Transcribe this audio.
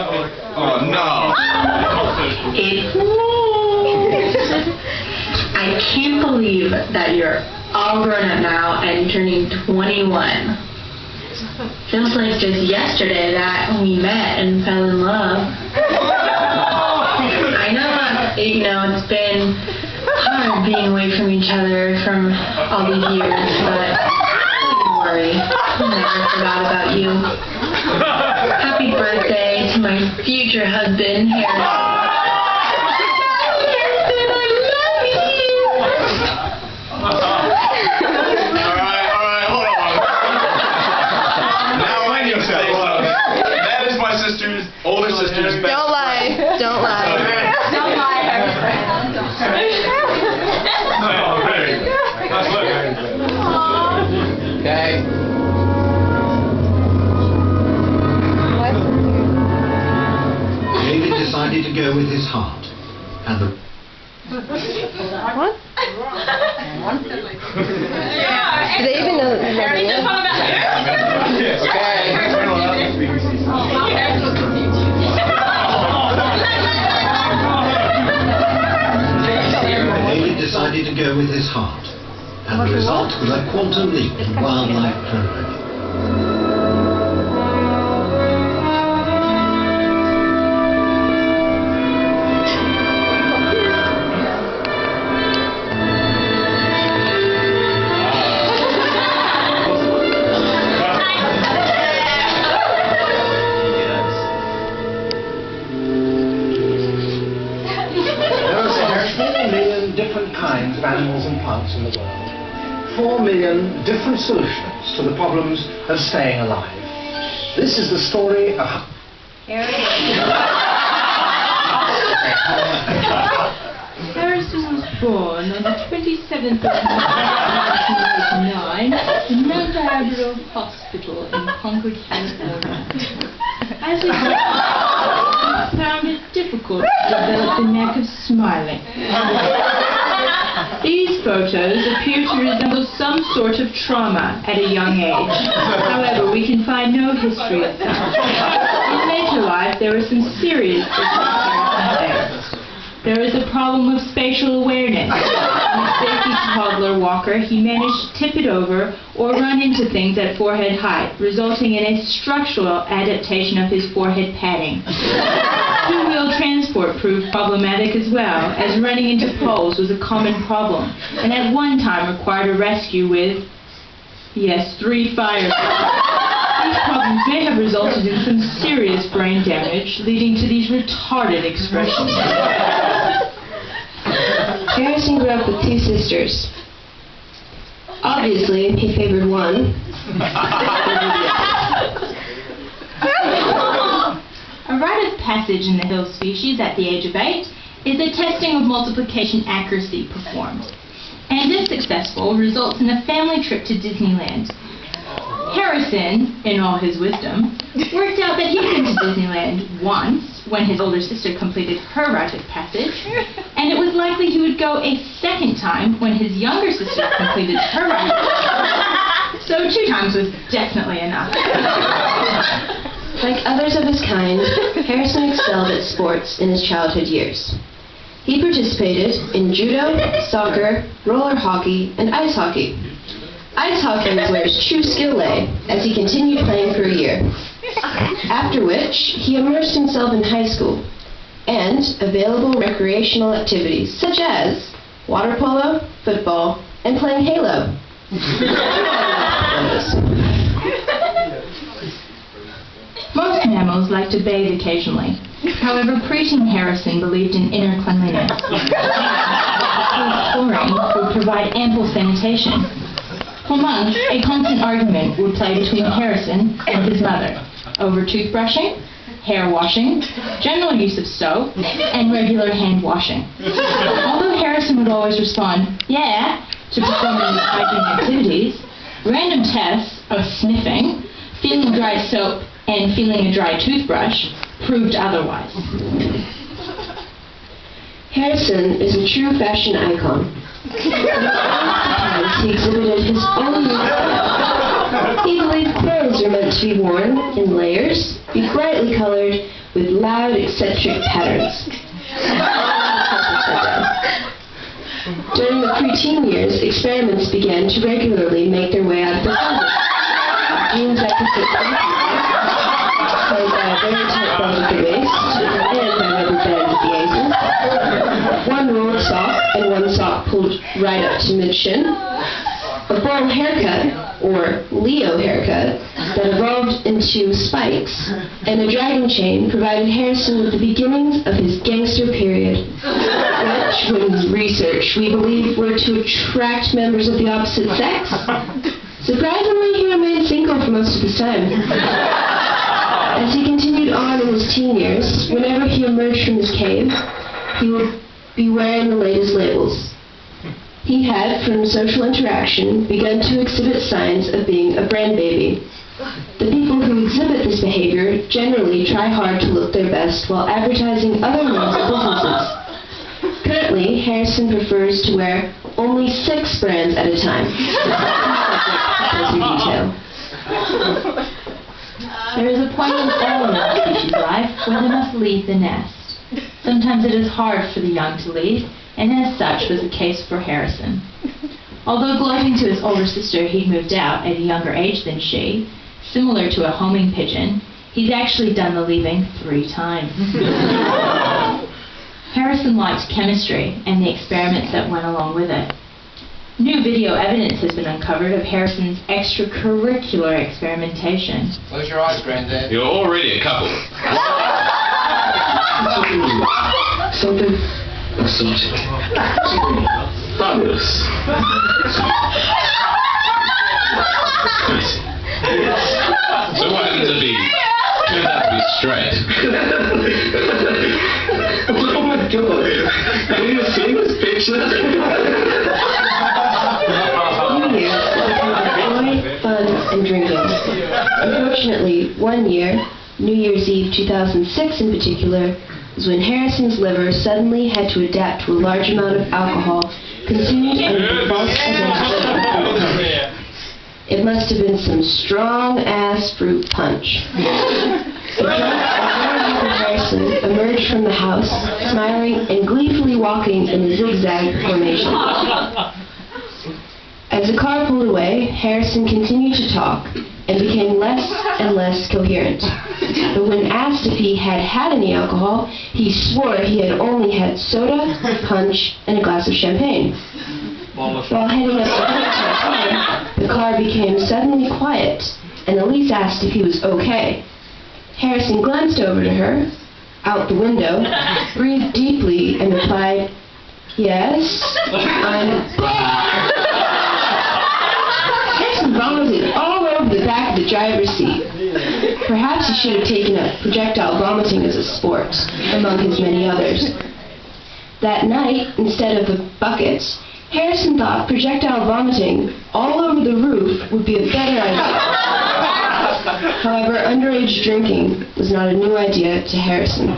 Oh no! It's me! I can't believe that you're all grown up now and turning 21. Feels like just yesterday that we met and fell in love. I know, it's been hard being away from each other from all these years, but don't worry, I never forgot about you. Happy birthday to my future husband, Harry. Older sister's best Don't lie. Don't lie. Don't lie, Okay. David decided to go with his heart, and the... What? Do they even know that? David decided to go with his heart, and the result was a quantum leap in wildlife programming. Different kinds of animals and plants in the world. 4 million different solutions to the problems of staying alive. This is the story of... Harrison was born on the 27th of March 1989 in Mount Diablo Hospital in Concord, California. As a child, he found it difficult to develop the knack of smiling. These photos appear to resemble some sort of trauma at a young age. However, we can find no history of such. In later life, there were some serious issues. There is a problem of spatial awareness. In a safety toddler walker, he managed to tip it over or run into things at forehead height, resulting in a structural adaptation of his forehead padding. Two-wheel transport proved problematic as well, as running into poles was a common problem, and at one time required a rescue with, yes, 3 firefighters. These problems may have resulted in some serious brain damage, leading to these retarded expressions. Harrison grew up with 2 sisters. Obviously, he favored one. A rite of passage in the hill species at the age of 8 is a testing of multiplication accuracy performed, and if successful, results in a family trip to Disneyland. Harrison, in all his wisdom, worked out that he'd been to Disneyland once when his older sister completed her rite of passage, and it was likely he would go a second time when his younger sister completed her rite of passage. So 2 times was definitely enough. Like others of his kind, Harrison excelled at sports in his childhood years. He participated in judo, soccer, roller hockey, and ice hockey. Ice hockey was where his true skill lay, as he continued playing for a year. After which, he immersed himself in high school and available recreational activities such as water polo, football, and playing Halo. Most mammals like to bathe occasionally. However, preteen Harrison believed in inner cleanliness. Chlorine would provide ample sanitation. For months, a constant argument would play between Harrison and his mother over toothbrushing, hair washing, general use of soap, and regular hand washing. Although Harrison would always respond, "Yeah," to performing these hygiene activities, random tests of sniffing, feeling dry soap, and feeling a dry toothbrush proved otherwise. Harrison is a true fashion icon. He exhibited his own style. He believed clothes clothes are meant to be worn in layers, be brightly colored, with loud, eccentric patterns. During the preteen years, experiments began to regularly make their way out of the closet. Jeans that could fit played by a very tight belt at the waist, and by rubber bands at the ankles. One rolled sock and one sock pulled right up to mid-shin. A bowl haircut, or Leo haircut, that evolved into spikes, and a dragon chain provided Harrison with the beginnings of his gangster period, which, with research, we believe were to attract members of the opposite sex. Surprisingly, he remained single for most of his time. As he continued on in his teen years, whenever he emerged from his cave, he would be wearing the latest labels. He had, from social interaction, begun to exhibit signs of being a brand baby. The people who exhibit this behavior generally try hard to look their best while advertising other men's businesses. Currently, Harrison prefers to wear only 6 brands at a time. Detail. There is a point in all young species life where they must leave the nest. Sometimes it is hard for the young to leave, and as such was the case for Harrison. Although gloating to his older sister he'd moved out at a younger age than she, similar to a homing pigeon, he's actually done the leaving 3 times. Harrison liked chemistry and the experiments that went along with it. New video evidence has been uncovered of Harrison's extracurricular experimentation. Close your eyes, Granddad. You're already a couple. Something exotic. Fabulous. So what happened to be? Turned out to be straight. Oh my God! Have you seen this picture? New Year's became joy, fun, and drinking. Unfortunately, one year, New Year's Eve 2006 in particular, was when Harrison's liver suddenly had to adapt to a large amount of alcohol consumed under the false identity. It must have been some strong-ass fruit punch. The drunk Harrison emerged from the house, smiling and gleefully walking in a zigzag formation. As the car pulled away, Harrison continued to talk and became less and less coherent. But when asked if he had had any alcohol, he swore he had only had soda, punch, and a glass of champagne. While heading up the car became suddenly quiet, and Elise asked if he was okay. Harrison glanced over to her, out the window, breathed deeply, and replied, "Yes, I'm..." Harrison vomited all over the back of the driver's seat. Perhaps he should have taken up projectile vomiting as a sport, among his many others. That night, instead of the buckets, Harrison thought projectile vomiting all over the roof would be a better idea. However, underage drinking was not a new idea to Harrison.